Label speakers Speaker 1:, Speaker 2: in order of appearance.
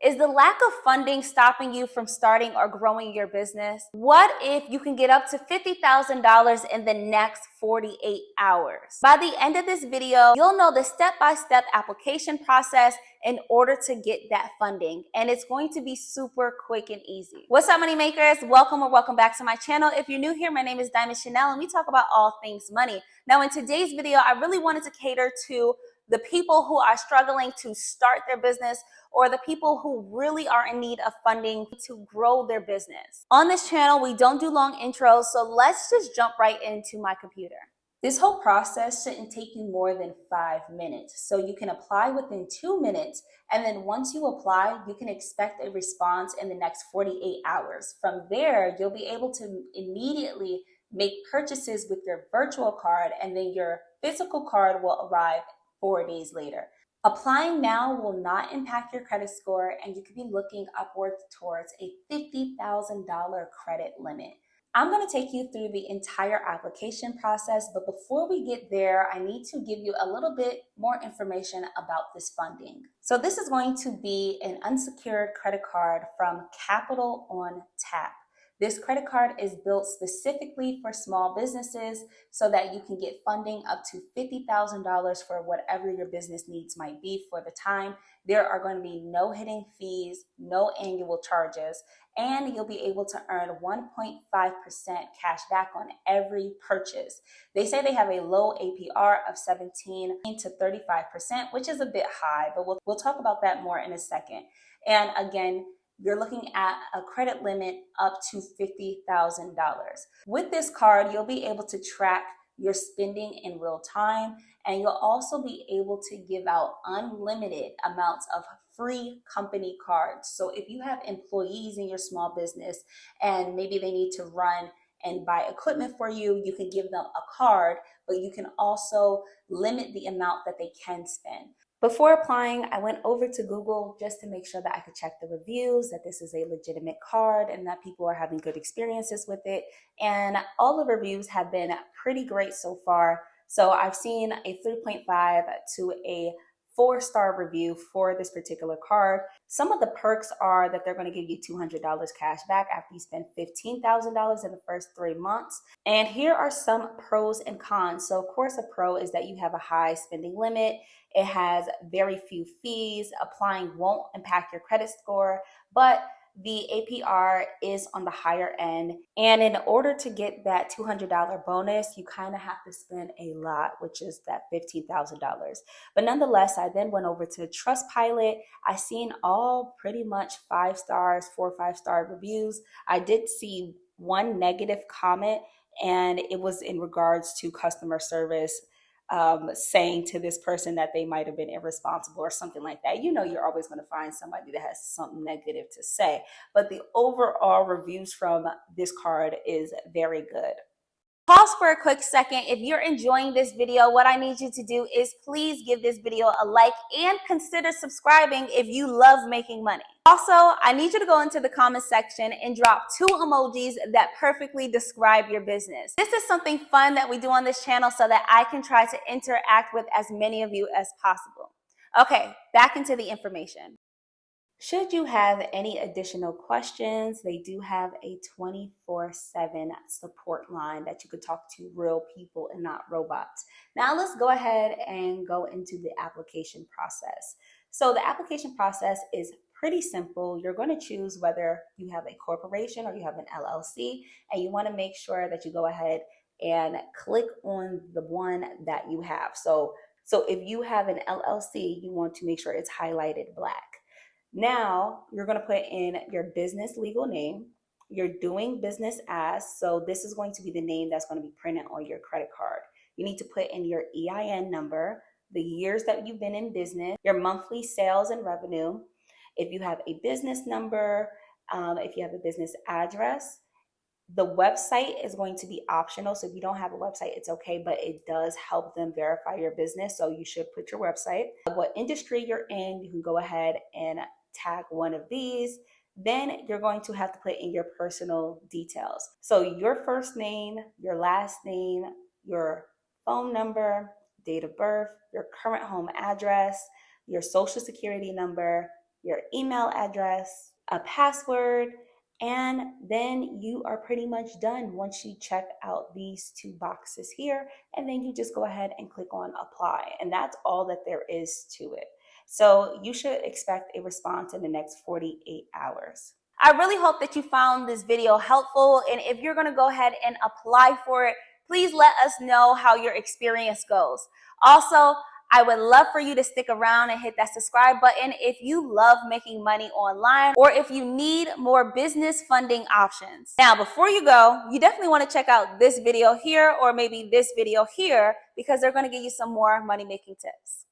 Speaker 1: Is the lack of funding stopping you from starting or growing your business? What if you can get up to $50,000 in the next 48 hours? By the end of this video, you'll know the step-by-step application process in order to get that funding. And it's going to be super quick and easy. What's up, money makers? Welcome or welcome back to my channel. If you're new here, my name is Diamond Chanel and we talk about all things money. Now, in today's video, I really wanted to cater to the people who are struggling to start their business or the people who really are in need of funding to grow their business. On this channel, we don't do long intros, so let's just jump right into my computer. This whole process shouldn't take you more than 5 minutes. So you can apply within 2 minutes, and then once you apply, you can expect a response in the next 48 hours. From there, you'll be able to immediately make purchases with your virtual card, and then your physical card will arrive 4 days later. Applying now will not impact your credit score, and you could be looking upwards towards a $50,000 credit limit. I'm going to take you through the entire application process, but before we get there, I need to give you a little bit more information about this funding. So this is going to be an unsecured credit card from Capital on Tap. This credit card is built specifically for small businesses so that you can get funding up to $50,000 for whatever your business needs might be for the time. There are going to be no hidden fees, no annual charges, and you'll be able to earn 1.5% cash back on every purchase. They say they have a low APR of 17 to 35%, which is a bit high, but we'll talk about that more in a second. And again, you're looking at a credit limit up to $50,000. With this card, you'll be able to track your spending in real time, and you'll also be able to give out unlimited amounts of free company cards. So if you have employees in your small business and maybe they need to run and buy equipment for you, you can give them a card, but you can also limit the amount that they can spend. Before applying, I went over to Google just to make sure that I could check the reviews, that this is a legitimate card and that people are having good experiences with it. And all the reviews have been pretty great so far. So I've seen a 3.5 to a 4-star review for this particular card. Some of the perks are that they're going to give you $200 cash back after you spend $15,000 in the first 3 months. And here are some pros and cons. So of course, a pro is that you have a high spending limit. It has very few fees. Applying won't impact your credit score, but the APR is on the higher end. And in order to get that $200 bonus, you kind of have to spend a lot, which is that $15,000. But nonetheless, I then went over to Trustpilot. I seen all pretty much 5 stars, 4 or 5-star reviews. I did see one negative comment, and it was in regards to customer service, saying to this person that they might have been irresponsible or something like that. You know, you're always going to find somebody that has something negative to say, but the overall reviews from this card is very good. Pause for a quick second. If you're enjoying this video, what I need you to do is please give this video a like and consider subscribing if you love making money. Also, I need you to go into the comment section and drop 2 emojis that perfectly describe your business. This is something fun that we do on this channel so that I can try to interact with as many of you as possible. Okay, back into the information. Should you have any additional questions, they do have a 24/7 support line that you could talk to real people and not robots. Now let's go ahead and go into the application process. So the application process is pretty simple. You're going to choose whether you have a corporation or you have an LLC, and you want to make sure that you go ahead and click on the one that you have. So if you have an LLC, you want to make sure it's highlighted black. Now you're going to put in your business legal name. You're doing business as, so this is going to be the name that's going to be printed on your credit card. You need to put in your EIN number, the years that you've been in business, your monthly sales and revenue. If you have a business number, if you have a business address, the website is going to be optional. So if you don't have a website, it's okay, but it does help them verify your business. So you should put your website. What industry you're in, you can go ahead and tag one of these. Then you're going to have to put in your personal details. So your first name, your last name, your phone number, date of birth, your current home address, your social security number, your email address, a password, and then you are pretty much done once you check out these two boxes here. And then you just go ahead and click on apply. And that's all that there is to it. So you should expect a response in the next 48 hours. I really hope that you found this video helpful. And if you're going to go ahead and apply for it, please let us know how your experience goes. Also, I would love for you to stick around and hit that subscribe button if you love making money online or if you need more business funding options. Now, before you go, you definitely want to check out this video here or maybe this video here because they're going to give you some more money making tips.